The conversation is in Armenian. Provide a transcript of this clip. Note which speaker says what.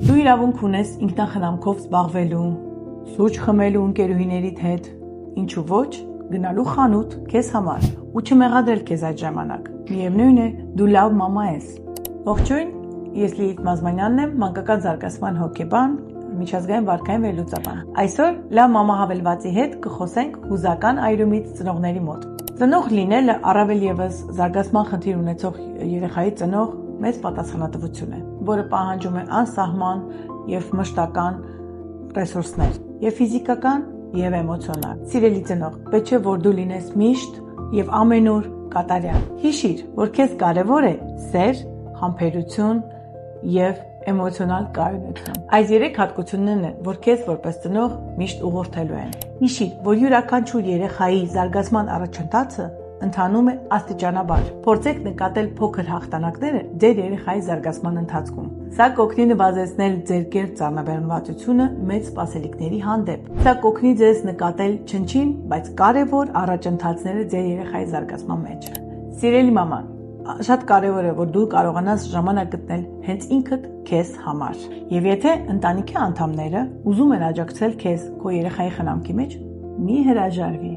Speaker 1: Դու իրավունք ունես ինքնախնամքով զբաղվելու, սուրճ խմելու ընկերուհիներիդ հետ, ինչու ոչ, գնալու խանութ քեզ համար ու չմեղադրել քեզ այդ ժամանակ։ Միևնույն է, դու լավ մամա ես։ Ողջույն, ես Լիլիթ Մազմանյանն եմ, մանկական զարգացման հոգեբան, միջազգային վարքային վերլուծաբան։ Այսօր լավ մամա հավելվածի հետ կխոսենք հուզական այրումից ծնողների մոտ։ Ծնող լինելը առավել ևս զարգացման խնդիր ունեցող երեխայի ծնող մեծ պատասխանատվություն է, որը պահանջում է անսահման եւ մշտական ռեսուրսներ, եւ ֆիզիկական, եւ էմոցիոնալ։ Սիրելի ծնող, պետք չէ որ դու լինես միշտ եւ ամենուր կատարյալ։ Հիշիր, որ քեզ կարեւոր է սեր, համբերություն եւ էմոցիոնալ կայունություն։ Այս երեք հատկություններն են, որ քեզ որպես ծնող միշտ ուղղորդելու են։ Հիշիր, որ յուրաքանչյուր երեխայի զարգացման առաջընթացը ընթանում է աստիճանաբար։ Փորձեք նկատել փոքր հաղթանակները ձեր երեխայի զարգացման ընթացքում։ Սա կօգնի նվազեցնել ձեր կերտ ծանրաբեռնվածությունը մեծ սպասելիքների հանդեպ։ Սա կօգնի ձեզ նկատել չնչին, բայց կարևոր առաջընթացները ձեր երեխայի զարգացման մեջ։ Սիրելի մամա, շատ կարևոր է, որ դու կարողանաս ժամանակ գտնել հենց ինքդ քեզ համար։ Եվ եթե ընտանիքի անդամները ուզում են աջակցել քեզ քո երեխայի խնամքի մեջ, մի հրաժարվի։